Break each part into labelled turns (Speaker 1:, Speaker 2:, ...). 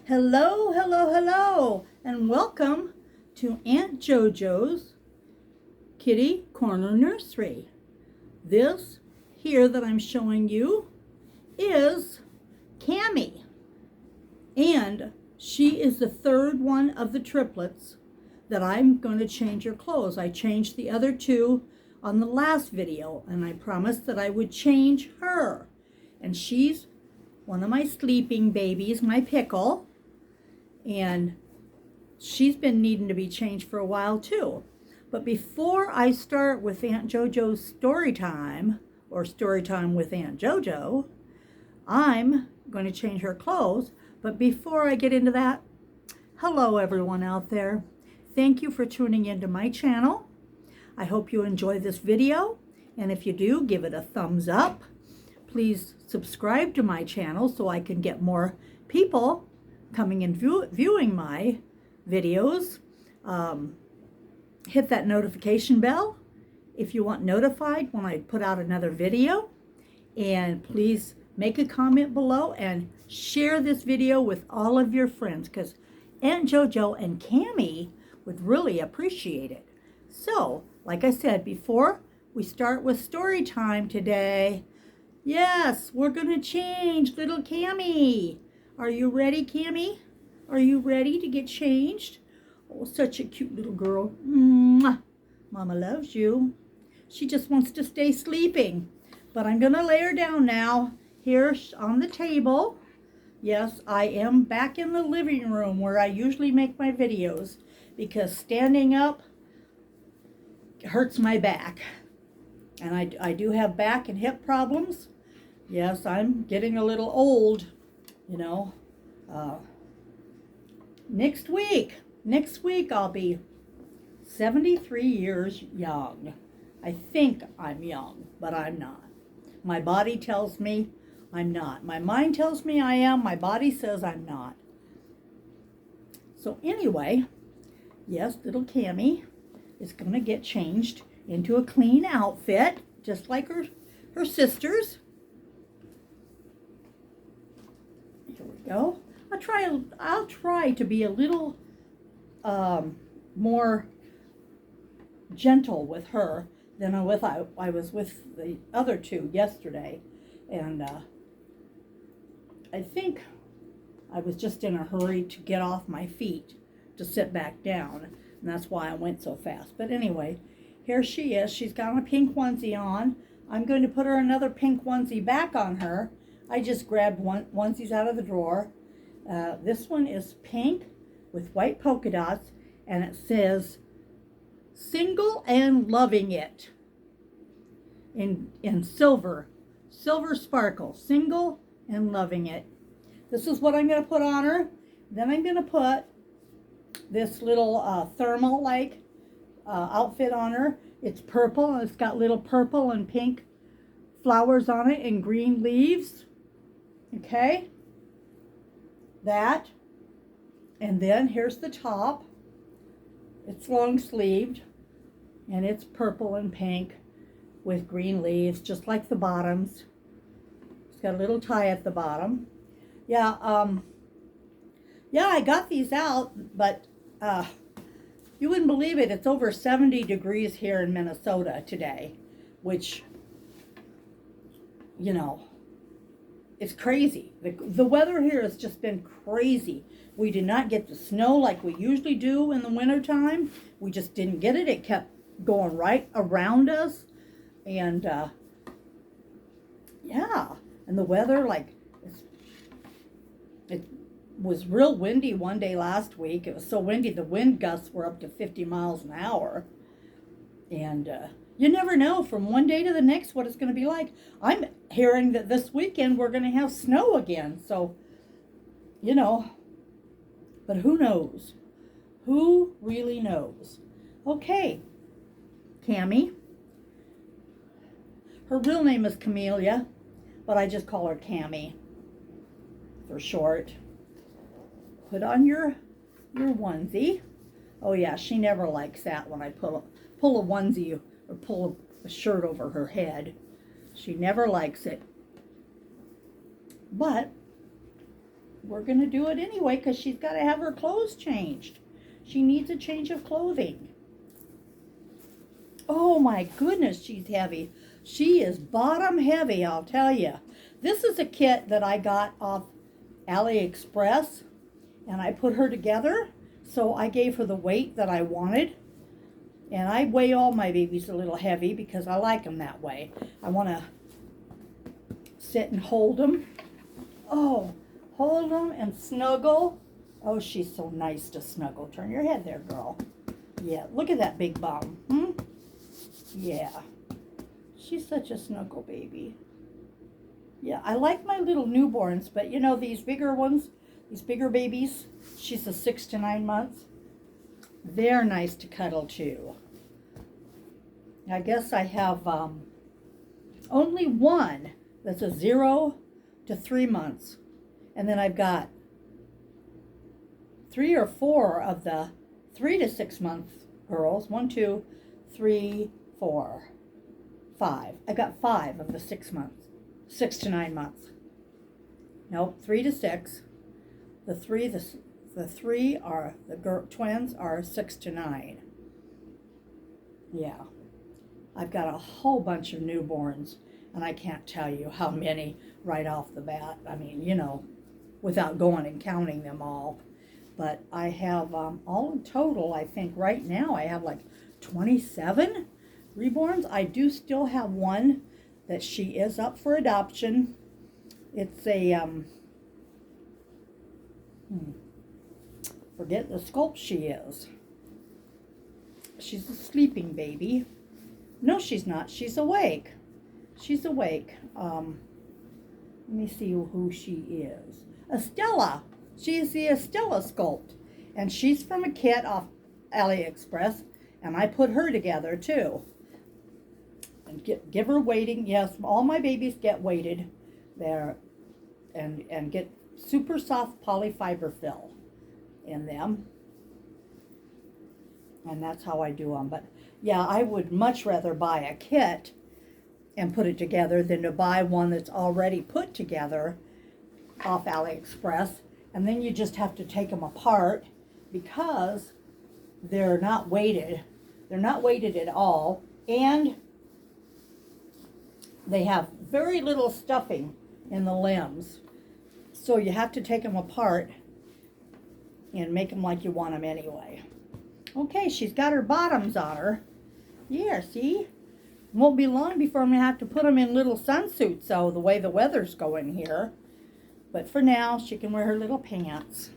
Speaker 1: Hello, hello, hello, and welcome to Aunt JoJo's Kitty Corner Nursery. This here that I'm showing you is Cammie, and she is the third one of the triplets that I'm going to change her clothes. I changed the other two on the last video, and I promised that I would change her, and she's one of my sleeping babies, my pickle. And she's been needing to be changed for a while too. But before I start with Aunt JoJo's story time, or story time with Aunt JoJo, I'm going to change her clothes. But before I get into that, hello everyone out there. Thank you for tuning into my channel. I hope you enjoy this video. And if you do, give it a thumbs up. Please subscribe to my channel so I can get more people coming and viewing my videos. Hit that notification bell if you want notified when I put out another video, and please make a comment below and share this video with all of your friends, because Aunt JoJo and Cammie would really appreciate it. So like I said, before we start with story time today, yes, we're gonna change little Cammie. Are you ready, Cammie? Are you ready to get changed? Oh, such a cute little girl. Mwah. Mama loves you. She just wants to stay sleeping. But I'm going to lay her down now here on the table. Yes, I am back in the living room where I usually make my videos, because standing up hurts my back. And I do have back and hip problems. Yes, I'm getting a little old. You know, next week I'll be 73 years young. I think I'm young, but I'm not. My body tells me I'm not. My mind tells me I am. My body says I'm not. So anyway, yes, little Cammie is going to get changed into a clean outfit, just like her sisters. Here we go. I'll try to be a little more gentle with her than I was with the other two yesterday, and I think I was just in a hurry to get off my feet to sit back down, and that's why I went so fast. But anyway, here she is. She's got a pink onesie on. I'm going to put her another pink onesie back on her. I just grabbed onesies out of the drawer. This one is pink with white polka dots, and it says "Single and Loving It" in silver sparkle. Single and Loving It. This is what I'm going to put on her. Then I'm going to put this little thermal like outfit on her. It's purple, and it's got little purple and pink flowers on it and green leaves. Okay, that, and then here's the top. It's long sleeved, and it's purple and pink with green leaves, just like the bottoms. It's got a little tie at the bottom. Yeah, I got these out, but you wouldn't believe it. It's over 70 degrees here in Minnesota today, which, you know, it's crazy. The weather here has just been crazy. We did not get the snow like we usually do in the wintertime. We just didn't get it. It kept going right around us. And, yeah. And the weather, like, it was real windy one day last week. It was so windy, the wind gusts were up to 50 miles an hour. And, you never know from one day to the next what it's going to be like. I'm hearing that this weekend we're going to have snow again. So, you know, but who knows? Who really knows? Okay, Cammie. Her real name is Camellia, but I just call her Cammie for short. Put on your onesie. Oh yeah, she never likes that when I pull a onesie or pull a shirt over her head. She never likes it. But we're going to do it anyway because she's got to have her clothes changed. She needs a change of clothing. Oh my goodness, she's heavy. She is bottom heavy, I'll tell you. This is a kit that I got off AliExpress, and I put her together, so I gave her the weight that I wanted. And I weigh all my babies a little heavy because I like them that way. I want to sit and hold them. Oh, hold them and snuggle. Oh, she's so nice to snuggle. Turn your head there, girl. Yeah, look at that big bum. Yeah. She's such a snuggle baby. Yeah, I like my little newborns, but you know, these bigger ones, these bigger babies, she's a 6 to 9 months. They're nice to cuddle too. I guess I have only one that's a 0 to 3 months. And then I've got 3 or 4 of the 3 to 6 month girls. 1, 2, 3, 4, 5. I've got 5 of the 6 months, 6 to 9 months. Nope, 3 to 6. The three are the twins are 6 to 9. Yeah, I've got a whole bunch of newborns, and I can't tell you how many right off the bat. I mean, you know, without going and counting them all. But I have all in total, I think right now I have like 27 reborns. I do still have one that she is up for adoption. It's a forget the sculpt she is. She's a sleeping baby. No, she's not. She's awake. She's awake. Let me see who she is. Estella. She's the Estella sculpt. And she's from a kit off AliExpress. And I put her together too. And give her weighting. Yes, all my babies get weighted there. And get super soft polyfiber fill in them. And that's how I do them. But yeah, I would much rather buy a kit and put it together than to buy one that's already put together off AliExpress. And then you just have to take them apart because they're not weighted. They're not weighted at all. And they have very little stuffing in the limbs. So you have to take them apart and make them like you want them anyway. Okay, she's got her bottoms on her. Yeah, see? Won't be long before I'm going to have to put them in little sunsuits, so the way the weather's going here. But for now, she can wear her little pants.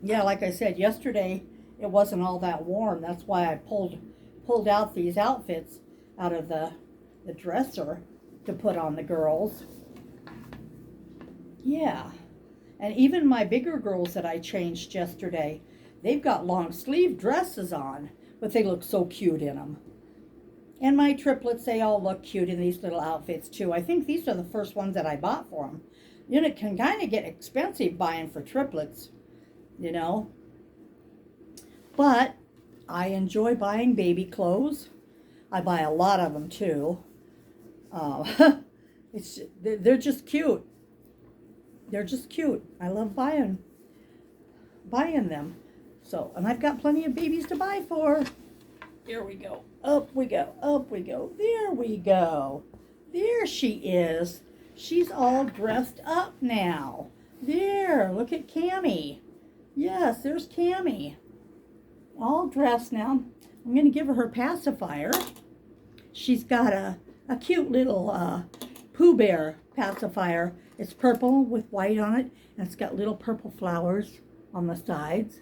Speaker 1: Yeah, like I said, yesterday it wasn't all that warm. That's why I pulled out these outfits out of the dresser to put on the girls. Yeah. And even my bigger girls that I changed yesterday, they've got long sleeve dresses on, but they look so cute in them. And my triplets, they all look cute in these little outfits too. I think these are the first ones that I bought for them. You know, it can kind of get expensive buying for triplets, you know. But I enjoy buying baby clothes. I buy a lot of them too. They're just cute. They're just cute. I love buying them. So, and I've got plenty of babies to buy for. Here we go. Up we go. Up we go. There we go. There she is. She's all dressed up now. There, look at Cammie. Yes, there's Cammie. All dressed now. I'm going to give her pacifier. She's got a cute little Pooh Bear pacifier. It's purple with white on it, and it's got little purple flowers on the sides.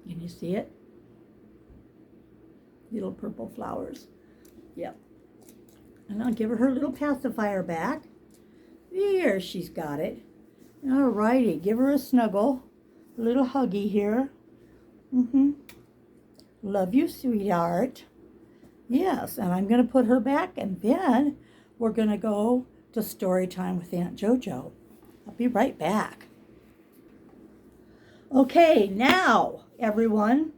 Speaker 1: Can you see it? Little purple flowers. Yep. And I'll give her little pacifier back. There, she's got it. All righty, give her a snuggle. A little huggy here. Love you, sweetheart. Yes, and I'm going to put her back, and then we're going to go to story time with Aunt JoJo. I'll be right back. Okay, now, everyone,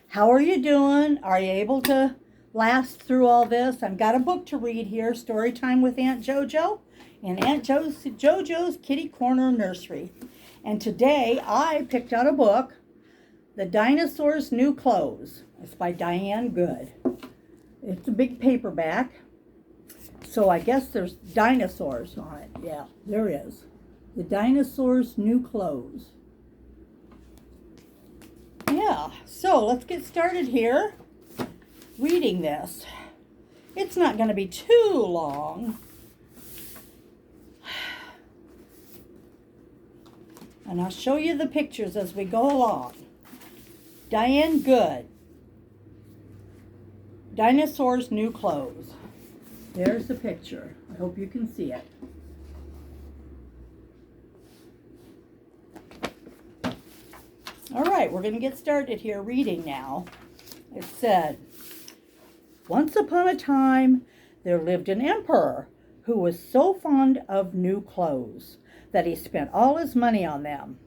Speaker 1: how are you doing? Are you able to last through all this? I've got a book to read here, Storytime with Aunt JoJo, and Aunt JoJo's Kitty Corner Nursery. And today I picked out a book, The Dinosaurs' New Clothes. It's by Diane Good. It's a big paperback, so I guess there's dinosaurs on it. Yeah, there is. The Dinosaurs' New Clothes. Yeah, so let's get started here reading this. It's not going to be too long. And I'll show you the pictures as we go along. Diane Good. Dinosaurs' New Clothes. There's the picture. I hope you can see it. All right, we're going to get started here reading now. It said, once upon a time, there lived an emperor who was so fond of new clothes that he spent all his money on them.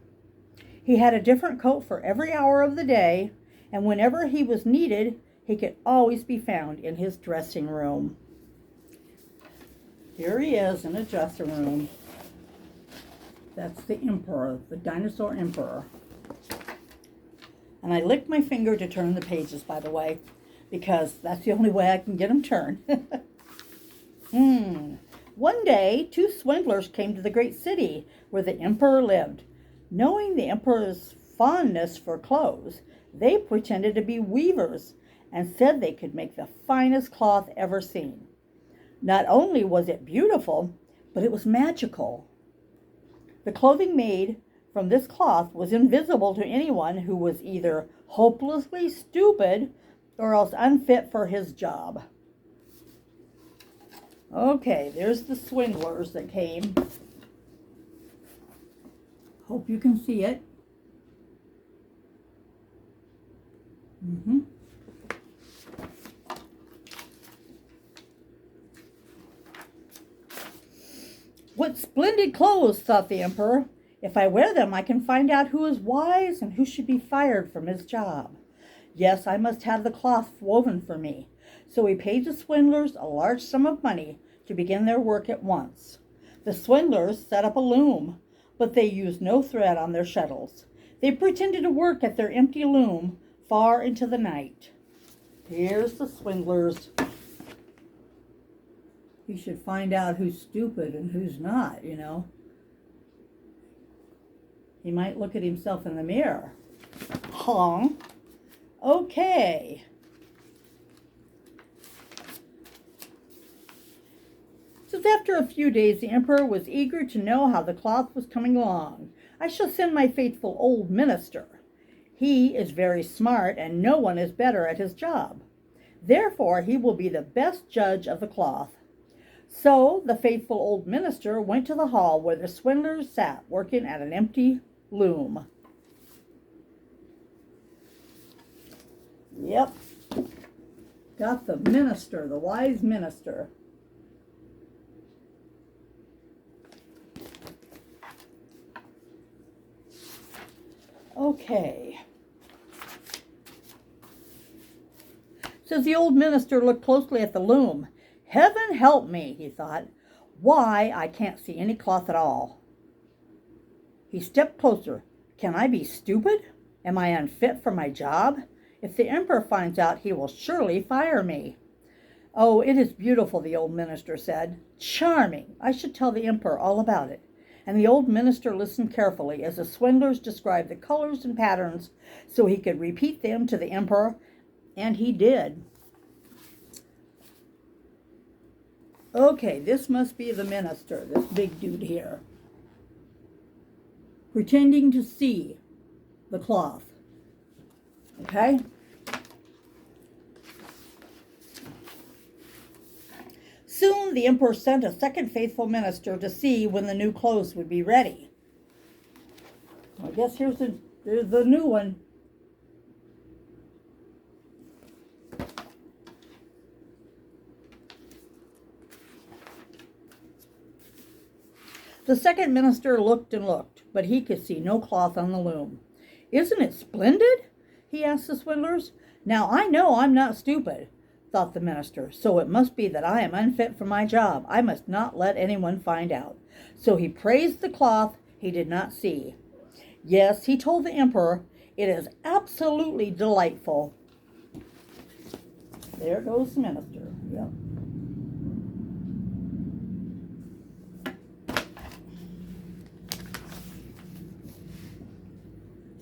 Speaker 1: He had a different coat for every hour of the day, and whenever he was needed, he could always be found in his dressing room. Here he is in a dressing room. That's the emperor, the dinosaur emperor. And I licked my finger to turn the pages, by the way, because that's the only way I can get them turned. One day, two swindlers came to the great city where the emperor lived. Knowing the emperor's fondness for clothes, they pretended to be weavers and said they could make the finest cloth ever seen. Not only was it beautiful, but it was magical. The clothing made from this cloth was invisible to anyone who was either hopelessly stupid or else unfit for his job. Okay, there's the swindlers that came. Hope you can see it. What splendid clothes, thought the emperor. If I wear them, I can find out who is wise and who should be fired from his job. Yes, I must have the cloth woven for me. So he paid the swindlers a large sum of money to begin their work at once. The swindlers set up a loom, but they used no thread on their shuttles. They pretended to work at their empty loom far into the night. Here's the swindlers. You should find out who's stupid and who's not, you know. He might look at himself in the mirror. Okay. So after a few days, the emperor was eager to know how the cloth was coming along. I shall send my faithful old minister. He is very smart, and no one is better at his job. Therefore, he will be the best judge of the cloth. So the faithful old minister went to the hall where the swindlers sat working at an empty loom. Yep. Got the minister, the wise minister. Okay. Says the old minister looked closely at the loom. Heaven help me, he thought. Why, I can't see any cloth at all. He stepped closer. Can I be stupid? Am I unfit for my job? If the emperor finds out, he will surely fire me. Oh, it is beautiful, the old minister said. Charming. I should tell the emperor all about it. And the old minister listened carefully as the swindlers described the colors and patterns so he could repeat them to the emperor, and he did. Okay, this must be the minister, this big dude here, pretending to see the cloth. Okay? Soon the emperor sent a second faithful minister to see when the new clothes would be ready. I guess here's the new one. The second minister looked and looked, but he could see no cloth on the loom. Isn't it splendid? He asked the swindlers. Now I know I'm not stupid, thought the minister, so it must be that I am unfit for my job. I must not let anyone find out. So he praised the cloth he did not see. Yes, he told the emperor, it is absolutely delightful. There goes the minister. Yep.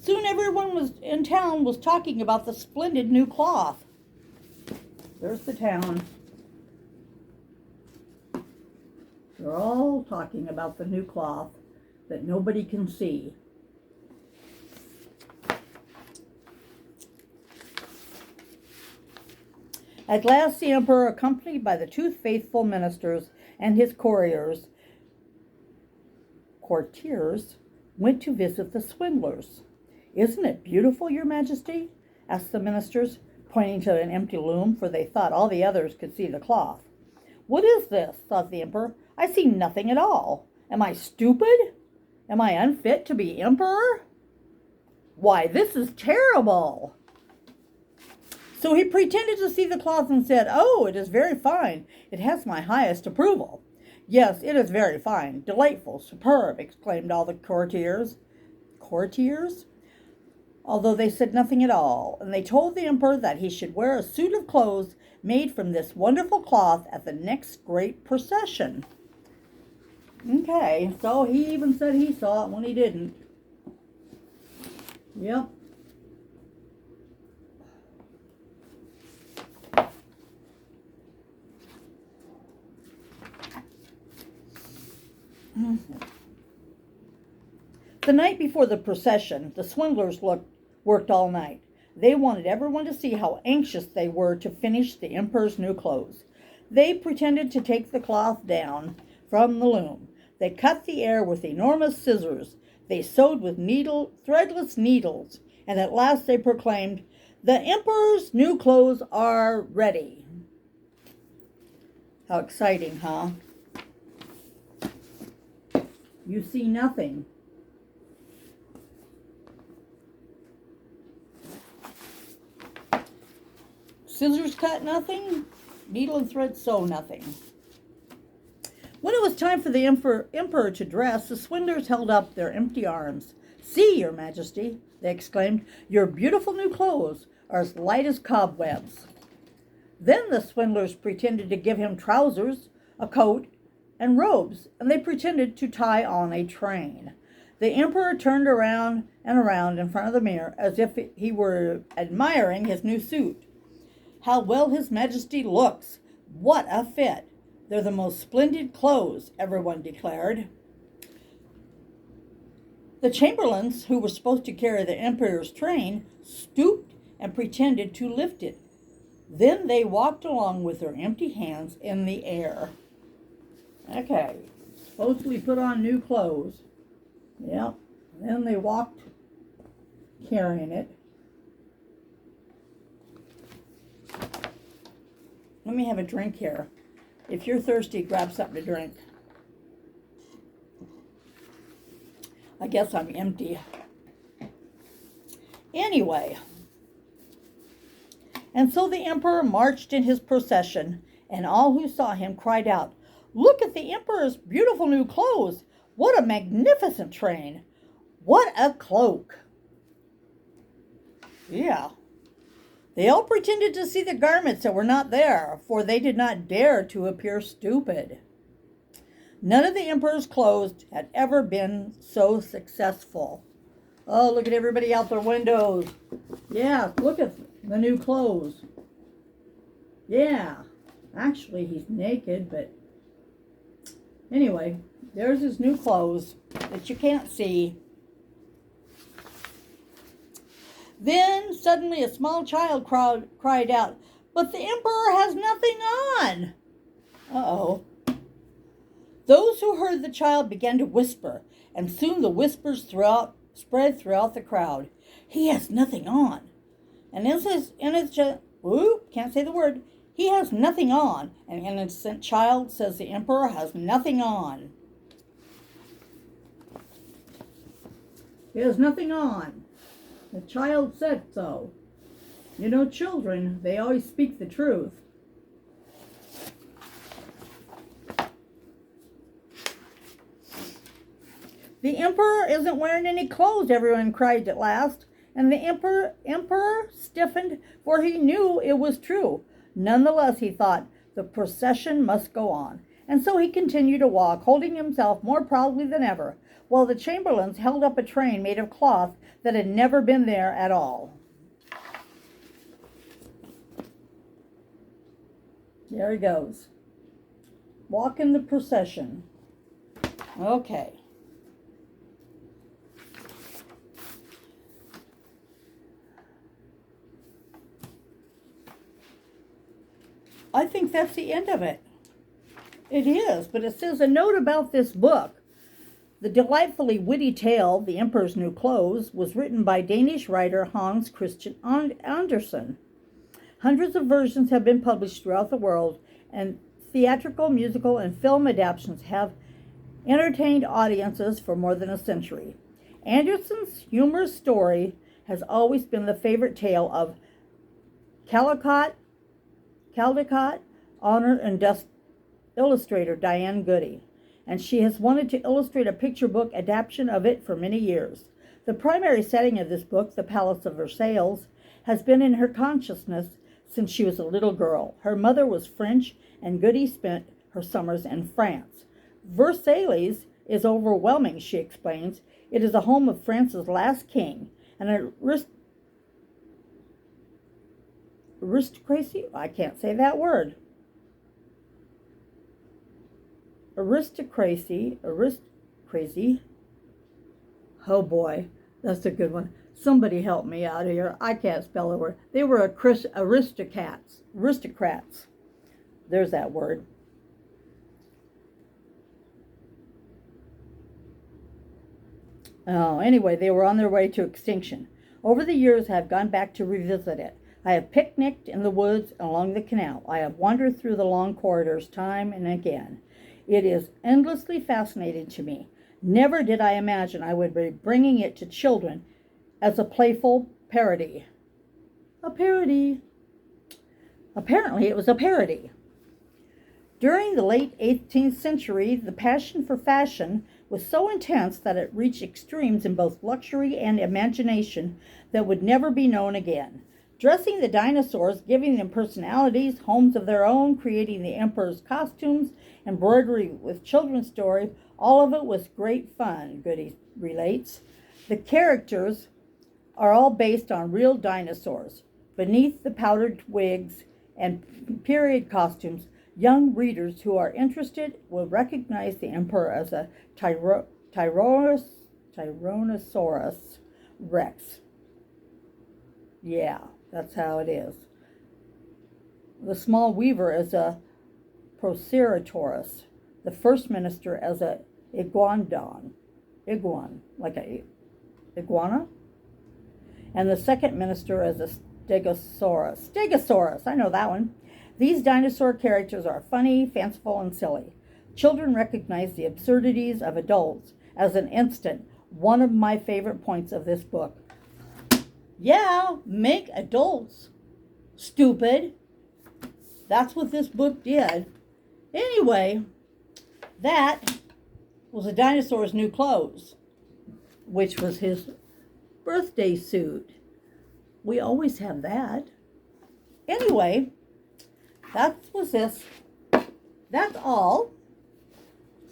Speaker 1: Soon everyone in town was talking about the splendid new cloth. There's the town. They're all talking about the new cloth that nobody can see. At last the emperor, accompanied by the two faithful ministers and his courtiers, went to visit the swindlers. Isn't it beautiful, your majesty? Asked the ministers, pointing to an empty loom, for they thought all the others could see the cloth. What is this? Thought the emperor. I see nothing at all. Am I stupid? Am I unfit to be emperor? Why, this is terrible. So he pretended to see the cloth and said, oh, it is very fine. It has my highest approval. Yes, it is very fine, delightful, superb, exclaimed all the courtiers. Courtiers? Although they said nothing at all, and they told the emperor that he should wear a suit of clothes made from this wonderful cloth at the next great procession. Okay, so he even said he saw it when he didn't. Yep. The night before the procession, the swindlers worked all night. They wanted everyone to see how anxious they were to finish the emperor's new clothes. They pretended to take the cloth down from the loom. They cut the air with enormous scissors. They sewed with threadless needles. And at last they proclaimed, the emperor's new clothes are ready. How exciting, huh? You see nothing. Scissors cut nothing. Needle and thread sew nothing. When it was time for the emperor to dress, the swindlers held up their empty arms. See, your majesty, they exclaimed, your beautiful new clothes are as light as cobwebs. Then the swindlers pretended to give him trousers, a coat, and robes, and they pretended to tie on a train. The emperor turned around and around in front of the mirror as if he were admiring his new suit. How well his majesty looks! What a fit! They're the most splendid clothes, everyone declared. The chamberlains, who were supposed to carry the emperor's train, stooped and pretended to lift it. Then they walked along with their empty hands in the air. Okay, supposedly put on new clothes. Yep, then they walked carrying it. Let me have a drink here. If you're thirsty, grab something to drink. I guess I'm empty. Anyway. And so the emperor marched in his procession, and all who saw him cried out, look at the emperor's beautiful new clothes. What a magnificent train. What a cloak. Yeah. They all pretended to see the garments that were not there, for they did not dare to appear stupid. None of the emperor's clothes had ever been so successful. Oh, look at everybody out their windows. Yeah, look at the new clothes. Yeah, actually he's naked, but anyway, there's his new clothes that you can't see. Then suddenly a small child cried out, but the emperor has nothing on. Uh-oh. Those who heard the child began to whisper, and soon the whispers spread throughout the crowd. He has nothing on. And can't say the word. He has nothing on. An innocent child says the emperor has nothing on. He has nothing on. The child said so. You know, children, they always speak the truth. The emperor isn't wearing any clothes, everyone cried at last. And the emperor stiffened, for he knew it was true. Nonetheless, he thought, the procession must go on. And so he continued to walk, holding himself more proudly than ever, while the chamberlains held up a train made of cloth that had never been there at all. There he goes. Walking the procession. Okay. I think that's the end of it. It is, but it says a note about this book. The delightfully witty tale, The Emperor's New Clothes, was written by Danish writer Hans Christian Andersen. Hundreds of versions have been published throughout the world, and theatrical, musical, and film adaptations have entertained audiences for more than a century. Andersen's humorous story has always been the favorite tale of Caldecott, honor and illustrator Diane Goody, and she has wanted to illustrate a picture book adaptation of it for many years. The primary setting of this book, the Palace of Versailles, has been in her consciousness since she was a little girl. Her mother was French, and Goody spent her summers in France. Versailles is overwhelming, she explains. It is the home of France's last king, an aristocracy. I can't say that word. Aristocracy. Oh boy, that's a good one. Somebody help me out here. I can't spell a word. They were aristocrats. There's that word. Oh, anyway, they were on their way to extinction. Over the years, I have gone back to revisit it. I have picnicked in the woods along the canal. I have wandered through the long corridors time and again. It is endlessly fascinating to me. Never did I imagine I would be bringing it to children as a playful parody. A parody. Apparently, it was a parody. During the late 18th century, the passion for fashion was so intense that it reached extremes in both luxury and imagination that would never be known again. Dressing the dinosaurs, giving them personalities, homes of their own, creating the emperor's costumes, embroidery with children's stories, all of it was great fun, Goody relates. The characters are all based on real dinosaurs. Beneath the powdered wigs and period costumes, young readers who are interested will recognize the emperor as a Tyrannosaurus Rex. Yeah, that's how it is. The small weaver as a Proceratosaurus. The first minister as a iguan, like a iguana. And the second minister as a Stegosaurus, I know that one. These dinosaur characters are funny, fanciful, and silly. Children recognize the absurdities of adults as an instant. One of my favorite points of this book. Yeah, make adults stupid. That's what this book did. Anyway, that was a dinosaur's new clothes, which was his birthday suit. We always have that. Anyway, that was this. That's all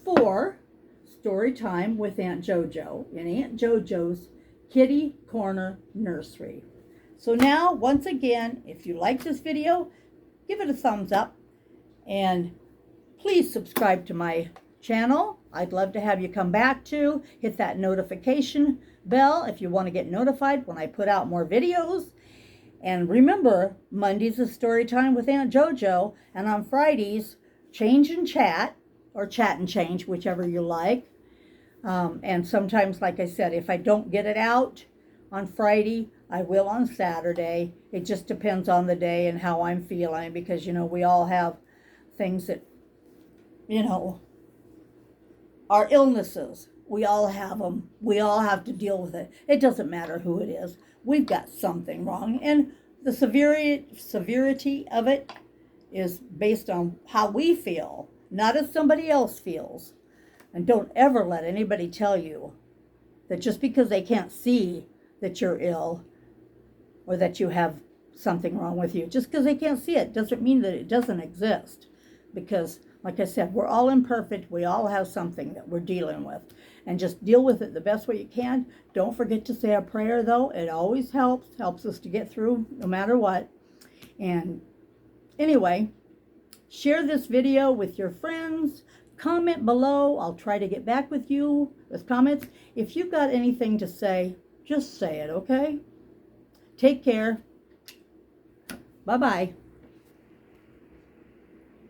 Speaker 1: for Storytime with Aunt JoJo in Aunt JoJo's Kitty Corner Nursery. So now, once again, if you like this video, give it a thumbs up and please subscribe to my channel. I'd love to have you come back to hit that notification bell if you want to get notified when I put out more videos. And remember, Mondays is story time with Aunt JoJo, and on Fridays, change and chat, or chat and change, whichever you like. And sometimes, like I said, if I don't get it out on Friday, I will on Saturday. It just depends on the day and how I'm feeling, because, you know, we all have things that, you know, our illnesses. We all have them. We all have to deal with it. It doesn't matter who it is. We've got something wrong. And the severity of it is based on how we feel, not as somebody else feels. And don't ever let anybody tell you that just because they can't see that you're ill or that you have something wrong with you, just because they can't see it doesn't mean that it doesn't exist. Because, like I said, we're all imperfect. We all have something that we're dealing with. And just deal with it the best way you can. Don't forget to say a prayer, though. It always helps us to get through no matter what. And anyway, share this video with your friends. Comment below. I'll try to get back with you with comments. If you've got anything to say, just say it, okay? Take care. Bye-bye.